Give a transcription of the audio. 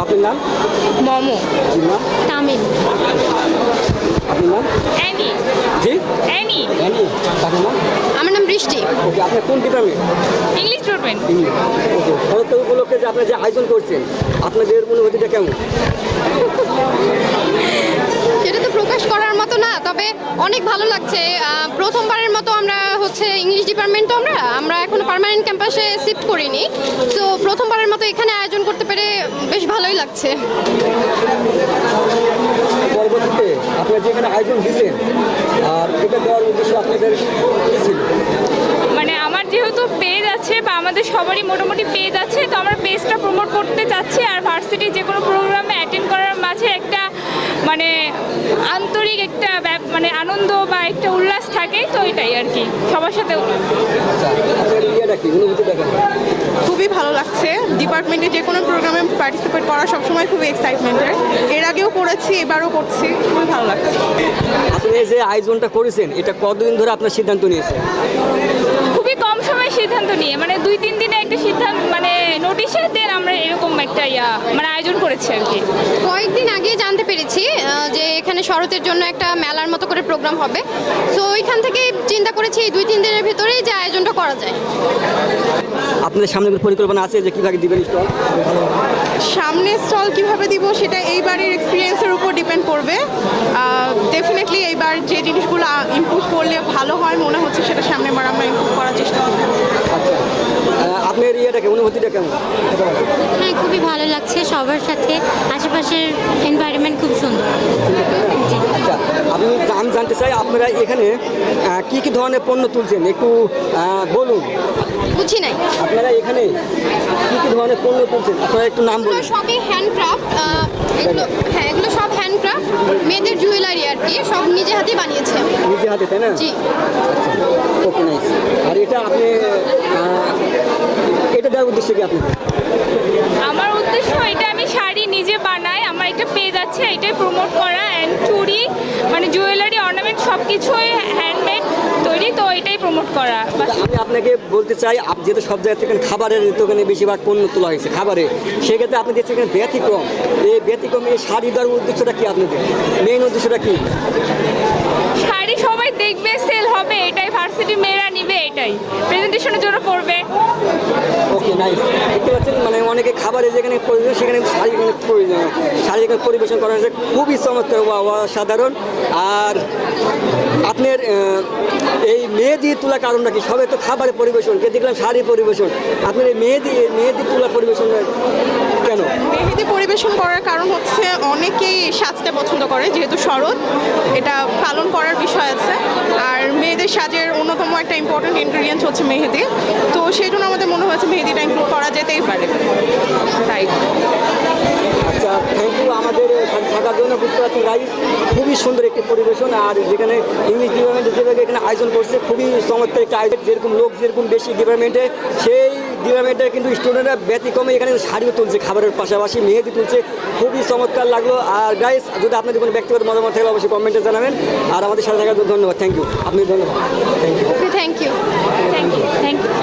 আপনার নাম? মোমো। আপনার নাম? তামিম। আপনার নাম? অ্যানি। জি অ্যানি। অ্যানি। আপনার নাম? আমার নাম বৃষ্টি। ওকে, আপনার কোন ডিপার্টমেন্ট? English department. ওকে, শরৎ উপলক্ষে যে আপনার যে আয়োজন করছেন, আপনাদের অনুভূতিটা কেমন? সেটা তো প্রকাশ করার মতো না, তবে অনেক ভালো লাগছে। প্রথমবারের মতো আমরা হচ্ছে ইংলিশ ডিপার্টমেন্ট, তো আমরা এখনো পার্মানেন্ট ক্যাম্পাসে শিফট করিনি, তো প্রথমবারের মতো এখানে আয়োজন করতে পেরে বেশ ভালোই লাগছে। পরবর্তীতে আপনারা যেখানে আয়োজন দিচ্ছেন, আর এটা দেওয়ার উদ্দেশ্য আপনাদের কী ছিল? মানে আমার যেহেতু পেজ আছে বা আমাদের সবারই মোটামুটি পেজ আছে, তো আমরা পেজটা প্রমোট করতে চাচ্ছি। আর ভার্সিটি যে কোনো প্রোগ্রামে অ্যাটেন্ড করার মাঝে একটা মানে আন্তরিক একটা মানে আনন্দ বা একটা উল্লাস থাকে, তো এটাই আর কি সবার সাথে। আচ্ছা, আপনার ইয়েটা কি, অনুভূতিটা কেমন? খুবই ভালো লাগছে। ডিপার্টমেন্টে যে কোনো প্রোগ্রামে পার্টিসিপেট করা সবসময় খুবই এক্সাইটমেন্টের। এর আগেও করেছি, এবারও করছি, খুবই ভালো লাগছে। আপনি যে আয়োজনটা করেছেন, এটা কতদিন ধরে আপনার সিদ্ধান্ত নিয়েছেন? খুবই কম সময়ে সিদ্ধান্ত নিয়ে, মানে 2-3 দিনে একটা সিদ্ধান্ত, মানে নোটিশে দেন আমরা এরকম একটা মানে আয়োজন করেছি আর কি। কয়েকদিন আগে জানতে পেরেছি যে এখানে শরতের জন্য একটা মেলার মতো করে প্রোগ্রাম হবে, তো ওইখান থেকে চিন্তা করেছি এই 2-3 দিনের ভেতরেই যে আয়োজনটা করা যায়। আপনাদের সামনে কোনো পরিকল্পনা আছে যে কীভাবে দিবেন স্টল? সামনে স্টল কিভাবে দিব সেটা এইবারের এক্সপিরিয়েন্সের উপর ডিপেন্ড করবে। ডেফিনেটলি এইবার যে জিনিসগুলো ইনপুট করলে ভালো হয় মনে হচ্ছে সেটা সামনে বার আমরা ইনপুট করার চেষ্টা করব। আচ্ছা, আপনার ইয়েটা কেমন, অনুভূতিটা কেমন? হ্যাঁ, খুবই ভালো লাগছে। সবার সাথে আশেপাশের এনভায়রনমেন্ট খুব সুন্দর। আচ্ছা, আমি জানতে চাই আপনারা এখানে কি কি ধরনের পণ্য তুলছেন, একটু বলুন। বুঝি নাই। আপনারা এখানে কি কি ধরনের পণ্য তুলছেন, আপনারা একটু নাম এগুলো বলুন। সবই হ্যান্ডক্রাফট। এগুলো সব হ্যান্ডক্রাফট, মেয়েদের জুয়েলারি আর কি, সব নিজে হাতে বানিয়েছে। নিজে হাতে, তাই না? জি। ওকে, নাইস। আর এটা আপনি এটা দেওয়ার উদ্দেশ্য কি আপনাদের? আমার উদ্দেশ্য এটা, আমি শাড়ি নিজে বানাই, আমার একটা পেজ আছে, এটাই প্রমোট করা। অ্যান্ড চুড়ি মানে জুয়েলারি অর্নামেন্ট সব কিছুই হ্যান্ডমেড তৈরি, তো এটাই প্রমোট করা। আমি আপনাকে বলতে চাই, যেহেতু সব জায়গা থেকে খাবারের দোকানে বেশিরভাগ পণ্য তোলা হয়েছে খাবারে, সেক্ষেত্রে আপনি দেখছেন এখানে ব্যতিক্রম। এই ব্যতিক্রম, এই শাড়ি দেওয়ার উদ্দেশ্যটা কি আপনাদের, মেইন উদ্দেশ্যটা কি? শাড়ি সবাই দেখবে, সেল হবে, এটাই ভার্সিটি মেয়েরা নিবে, এটাই প্রেজেন্টেশনের জন্য পরবে। ওকে, নাইস। দেখতে পাচ্ছেন মানে অনেকে খাবারে যেখানে প্রয়োজন সেখানে শাড়ি প্রয়োজন, শাড়ি এখানে পরিবেশন করা হয়েছে, খুবই চমৎকার, অসাধারণ। আর আপনার এই মেহেদি তোলা কারণটা কি? সবাই তো খাবারে পরিবেশন, কে দেখলাম শাড়ি পরিবেশন, আপনার এই মেহেদি তোলা পরিবেশন কেন? মেহেদি পরিবেশন করার কারণ হচ্ছে অনেকেই সাজতে পছন্দ করে, যেহেতু শরৎ এটা পালন করার বিষয় আছে। আর মেয়েদের সাজের অন্যতম একটা ইম্পর্টেন্ট ইনগ্রিডিয়েন্টস হচ্ছে মেহেদি, তো সেই জন্য আমাদের মনে হয়েছে মেহেদিটা ইনক্লুড করা যেতেই পারে, তাই। আচ্ছা, থ্যাংক ইউ আমাদের সাথে থাকার জন্য। বুঝতে পারছি গাইজ, খুবই সুন্দর একটি পরিবেশন। আর যেখানে ইংলিশ ডিপার্টমেন্টে যেভাবে এখানে আয়োজন করছে, খুবই চমৎকার একটা আয়োজন। যেরকম লোক যেরকম বেশি ডিপার্টমেন্টে, সেই ডিপার্টমেন্টে কিন্তু স্টুডেন্টরা ব্যতিক্রমে এখানে শাড়িও তুলছে, খাবারের পাশাপাশি মেহেদি তুলছে, খুবই চমৎকার লাগলো। আর গাইজ, যদি আপনাদের কোনো ব্যক্তিগত মতামত থাকলে অবশ্যই কমেন্টে জানাবেন। আর আমাদের সাথে থাকার জন্য ধন্যবাদ। Thank you. আপনি ধন্যবাদ। Thank you. Thank you. Thank you.